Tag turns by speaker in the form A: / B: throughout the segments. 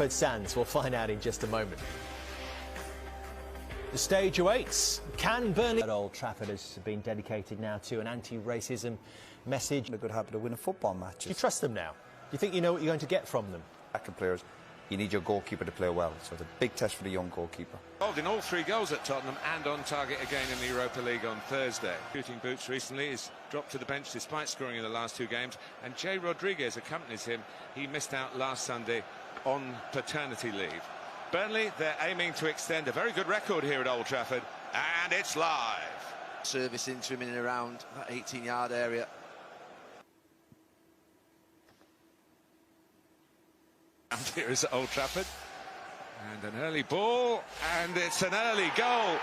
A: Emirates stands? We'll find out in just a moment. The stage awaits. Can Burnley... At Old Trafford has been dedicated now to an anti-racism message.
B: A good habit to win a football match.
A: Do you trust them now? Do you think you know what you're going to get from them?
B: Attacking players, you need your goalkeeper to play well, so it's a big test for the young goalkeeper.
C: Involved in all 3 goals at Tottenham and on target again in the Europa League on Thursday. Shooting boots recently is dropped to the bench despite scoring in the last 2 games, and Jay Rodriguez accompanies him. He missed out last Sunday on paternity leave. Burnley, they're aiming to extend a very good record here at Old Trafford, and it's live.
D: Service into him in and around that 18-yard area.
C: And here is Old Trafford, and an early ball, and it's an early goal,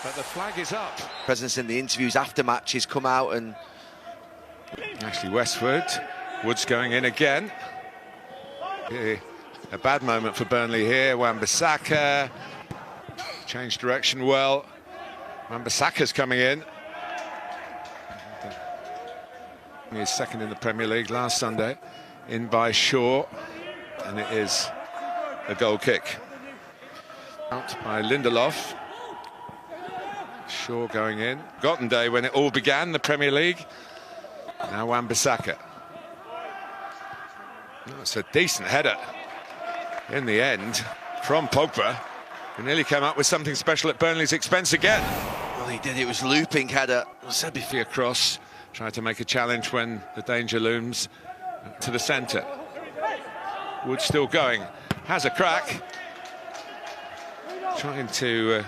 C: but the flag is up.
D: Presence in the interviews after matches come out and...
C: Ashley Westwood, Woods going in again. A bad moment for Burnley here. Wan-Bissaka changed direction well. Wan-Bissaka's coming in. He is second in the Premier League last Sunday, in by Shaw, and it is a goal kick. Out by Lindelof. Shaw going in. Forgotten day when it all began, the Premier League. Now Wan-Bissaka. That's a decent header. In the end, from Pogba, who nearly came up with something special at Burnley's expense again.
D: Well, he did. It was looping header.
C: Sebi across, tried to make a challenge when the danger looms to the centre. Wood still going, has a crack. Trying to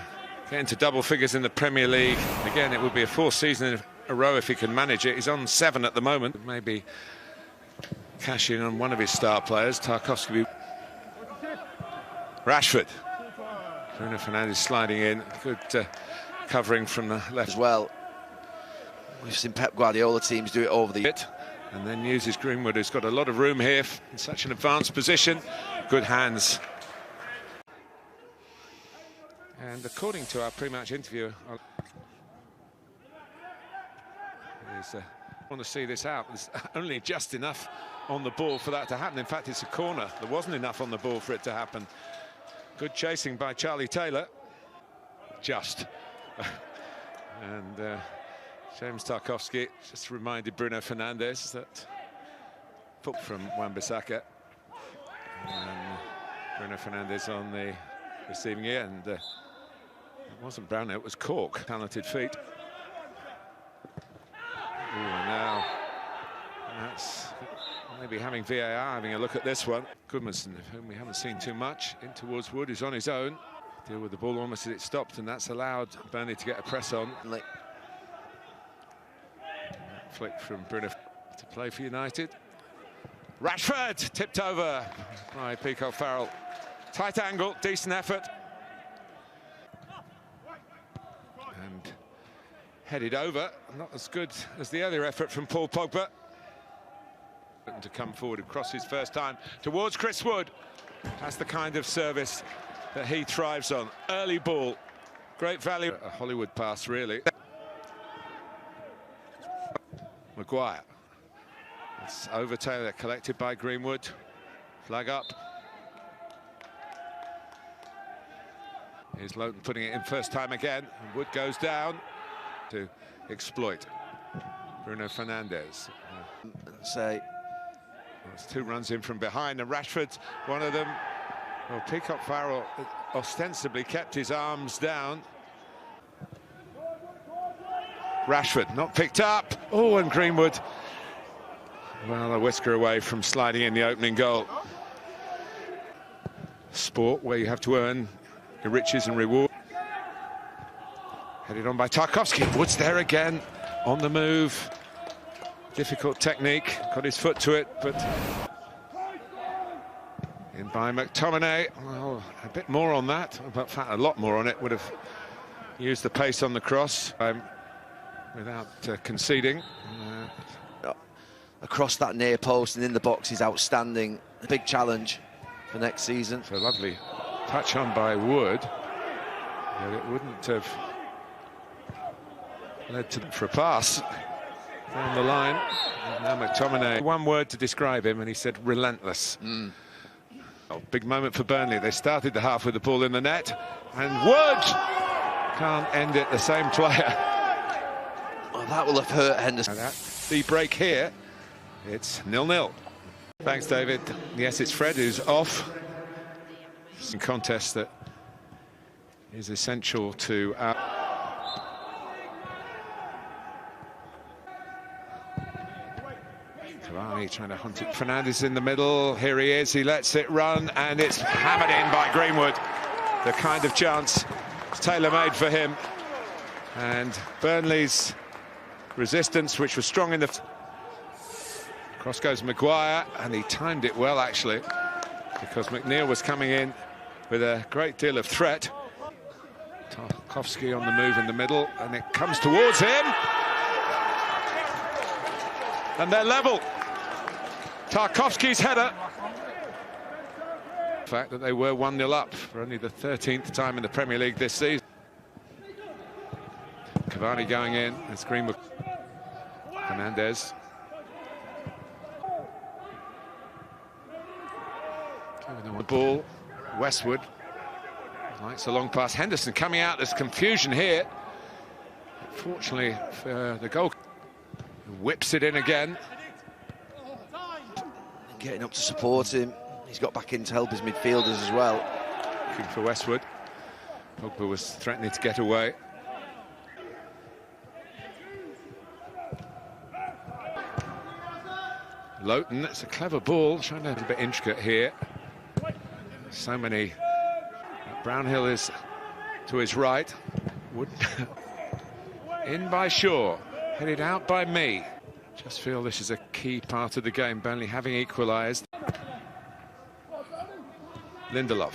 C: get into double figures in the Premier League. Again, it would be a 4th season in a row if he can manage it. He's on 7 at the moment. Maybe cash in on one of his star players, Tarkowski. Rashford. Bruno Fernandes sliding in. Good covering from the left
D: as well. We've seen Pep Guardiola teams do it over the...
C: And then uses Greenwood, who's got a lot of room here in such an advanced position. Good hands. And according to our pre-match interview, I want to see this out. There's only just enough on the ball for that to happen. In fact, it's a corner. There wasn't enough on the ball for it to happen. Good chasing by Charlie Taylor. Just. And James Tarkowski just reminded Bruno Fernandes that from Wan-Bissaka. And Bruno Fernandes on the receiving end. It wasn't Brown, it was Cork. Talented feet. Ooh, now that's maybe having VAR having a look at this one. Goodmanson, whom we haven't seen too much, in towards Wood, who's on his own. Deal with the ball almost as it stopped, and that's allowed Burnley to get a press on. Flick from Bruno to play for United. Rashford tipped over by Peacock Farrell. Tight angle, decent effort. And headed over, not as good as the earlier effort from Paul Pogba. To come forward across his first time towards Chris Wood. That's the kind of service that he thrives on. Early ball, great value. A Hollywood pass, really. Maguire. It's over Taylor, collected by Greenwood. Flag up. Here's Lowton putting it in first time again. And Wood goes down to exploit Bruno Fernandes.
D: Say.
C: There's 2 runs in from behind, and Rashford's one of them. Well, Peacock Farrell ostensibly kept his arms down. Rashford not picked up. Oh, and Greenwood, well, a whisker away from sliding in the opening goal. Sport where you have to earn your riches and reward. Headed on by Tarkowski. Wood's there again, on the move. Difficult technique, got his foot to it, but in by McTominay. Well, a bit more on that, in fact, a lot more on it. Would have used the pace on the cross without conceding.
D: Across that near post and in the box is outstanding. A big challenge for next season.
C: It's a lovely touch on by Wood, but it wouldn't have led to for a pass down the line. And now McTominay. One word to describe him, and he said relentless. Oh, big moment for Burnley. They started the half with the ball in the net, and Wood can't end it. The same player.
D: Oh, that will have hurt Henderson.
C: The break here. It's 0-0. Thanks, David. Yes, it's Fred who's off. It's a contest that is essential to our... Cavani trying to hunt it. Fernandes in the middle. Here he is. He lets it run, and it's hammered in by Greenwood. The kind of chance tailor-made for him. And Burnley's resistance, which was strong in the... Cross goes Maguire, and he timed it well, actually, because McNeil was coming in with a great deal of threat. Tarkowski on the move in the middle, and it comes towards him. And they're level. Tarkowski's header. The fact that they were 1-0 up for only the 13th time in the Premier League this season. Cavani going in, it's Greenwood. Fernandes. The ball, Westwood likes a long pass. Henderson coming out. There's confusion here. Fortunately for the goal, whips it in again.
D: Getting up to support him. He's got back in to help his midfielders as well.
C: Looking for Westwood. Pogba was threatening to get away. Lowton, it's a clever ball, trying to be a bit intricate here. So many. Brownhill is to his right. Wood in by Shaw, headed out by me. Just feel this is a key part of the game. Burnley having equalised. Lindelof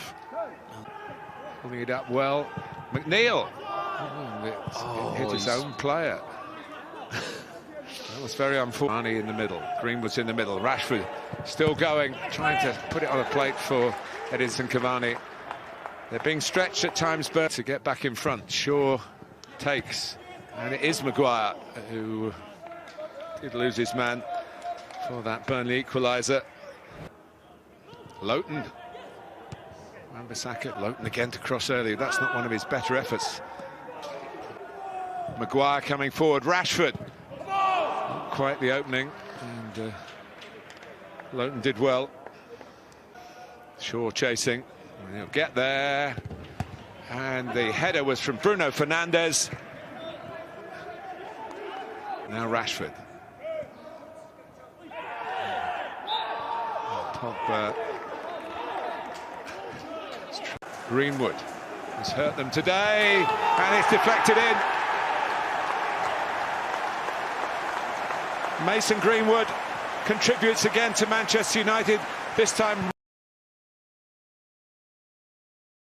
C: pulling it up well. McNeil it hit his own player. That was very unfortunate. In the middle, Greenwood's in the middle. Rashford still going, trying to put it on a plate for Edinson Cavani. They're being stretched at times, but to get back in front. Shaw takes, and it is Maguire who did lose his man for that Burnley equaliser. Lowton. Wan-Bissaka. Lowton again to cross early. That's not one of his better efforts. Maguire coming forward. Rashford. Not quite the opening, and Lowton did well. Shaw chasing. He'll get there, and the header was from Bruno Fernandes. Now Rashford. Pogba. Greenwood has hurt them today, and it's deflected in. Mason Greenwood contributes again to Manchester United, this time